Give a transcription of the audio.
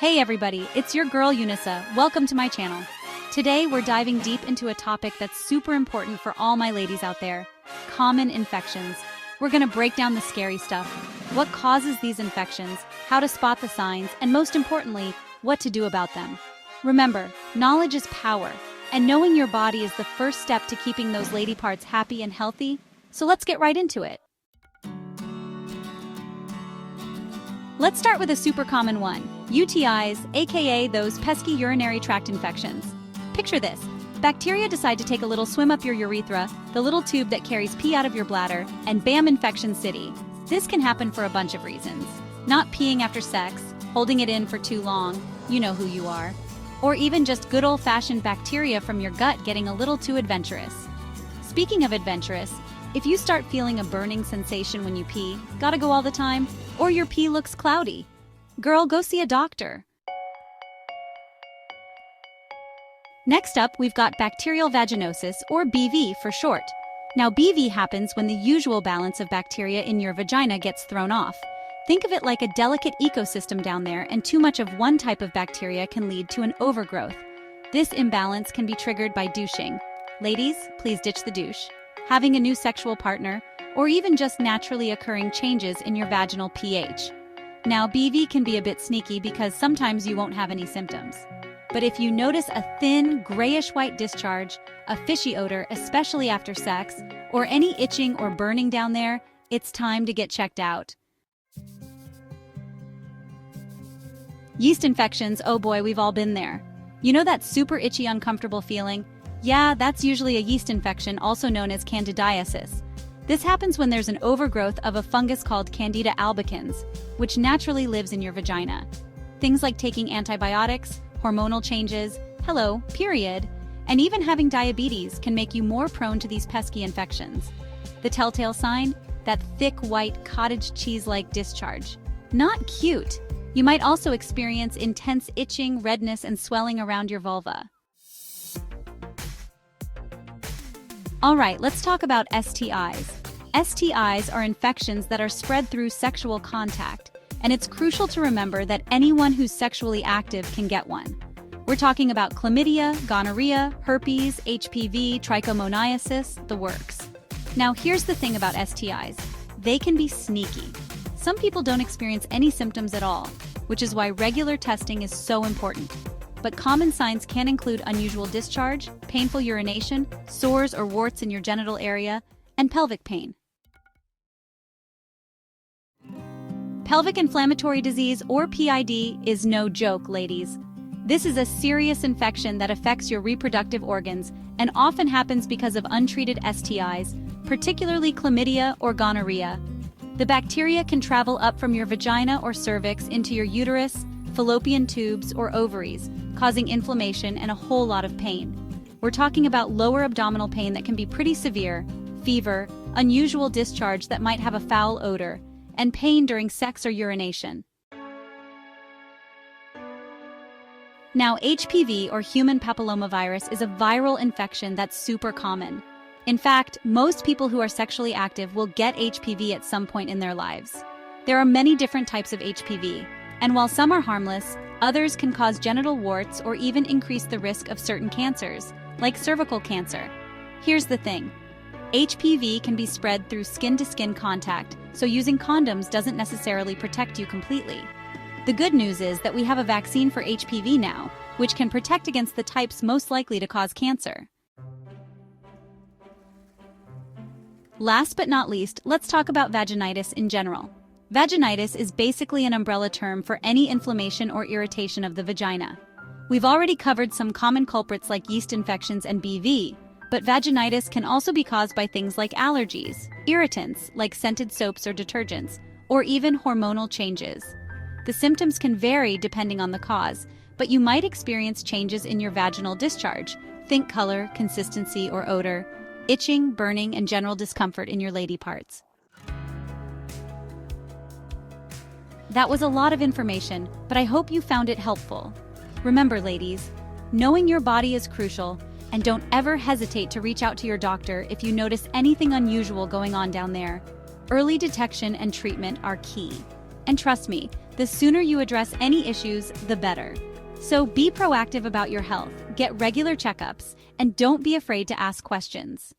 Hey everybody, it's your girl Unisa. Welcome to my channel. Today we're diving deep into a topic that's super important for all my ladies out there: common infections. We're gonna break down the scary stuff, what causes these infections, how to spot the signs, and most importantly, what to do about them. Remember, knowledge is power, and knowing your body is the first step to keeping those lady parts happy and healthy. So let's get right into it. Let's start with a super common one: UTIs, aka those pesky urinary tract infections. Picture this: bacteria decide to take a little swim up your urethra, the little tube that carries pee out of your bladder, and bam, infection city. This can happen for a bunch of reasons. Not peeing after sex, holding it in for too long, you know who you are. Or even just good old-fashioned bacteria from your gut getting a little too adventurous. Speaking of adventurous, if you start feeling a burning sensation when you pee, gotta go all the time, or your pee looks cloudy, girl, go see a doctor. Next up, we've got bacterial vaginosis, or BV for short. Now, BV happens when the usual balance of bacteria in your vagina gets thrown off. Think of it like a delicate ecosystem down there, and too much of one type of bacteria can lead to an overgrowth. This imbalance can be triggered by douching. Ladies, please ditch the douche. Having a new sexual partner, or even just naturally occurring changes in your vaginal pH. Now, BV can be a bit sneaky because sometimes you won't have any symptoms. But if you notice a thin, grayish-white discharge, a fishy odor, especially after sex, or any itching or burning down there, it's time to get checked out. Yeast infections, oh boy, we've all been there. You know that super itchy, uncomfortable feeling? Yeah, that's usually a yeast infection, also known as candidiasis. This happens when there's an overgrowth of a fungus called Candida albicans, which naturally lives in your vagina. Things like taking antibiotics, hormonal changes, period, and even having diabetes can make you more prone to these pesky infections. The telltale sign? That thick, white, cottage cheese-like discharge. Not cute! You might also experience intense itching, redness, and swelling around your vulva. Alright, let's talk about STIs. STIs are infections that are spread through sexual contact, and it's crucial to remember that anyone who's sexually active can get one. We're talking about chlamydia, gonorrhea, herpes, HPV, trichomoniasis, the works. Now here's the thing about STIs. They can be sneaky. Some people don't experience any symptoms at all, which is why regular testing is so important. But common signs can include unusual discharge, painful urination, sores or warts in your genital area, and pelvic pain. Pelvic inflammatory disease, or PID, is no joke, ladies. This is a serious infection that affects your reproductive organs and often happens because of untreated STIs, particularly chlamydia or gonorrhea. The bacteria can travel up from your vagina or cervix into your uterus, fallopian tubes, or ovaries, causing inflammation and a whole lot of pain. We're talking about lower abdominal pain that can be pretty severe, fever, unusual discharge that might have a foul odor, and pain during sex or urination. Now, HPV, or human papillomavirus, is a viral infection that's super common. In fact, most people who are sexually active will get HPV at some point in their lives. There are many different types of HPV, and while some are harmless, others can cause genital warts or even increase the risk of certain cancers, like cervical cancer. Here's the thing: HPV can be spread through skin-to-skin contact, so using condoms doesn't necessarily protect you completely. The good news is that we have a vaccine for HPV now, which can protect against the types most likely to cause cancer. Last but not least, let's talk about vaginitis in general. Vaginitis is basically an umbrella term for any inflammation or irritation of the vagina. We've already covered some common culprits like yeast infections and BV, but vaginitis can also be caused by things like allergies, irritants like scented soaps or detergents, or even hormonal changes. The symptoms can vary depending on the cause, but you might experience changes in your vaginal discharge. Think color, consistency, or odor, itching, burning, and general discomfort in your lady parts. That was a lot of information, but I hope you found it helpful. Remember, ladies, knowing your body is crucial, and don't ever hesitate to reach out to your doctor if you notice anything unusual going on down there. Early detection and treatment are key. And trust me, the sooner you address any issues, the better. So be proactive about your health, get regular checkups, and don't be afraid to ask questions.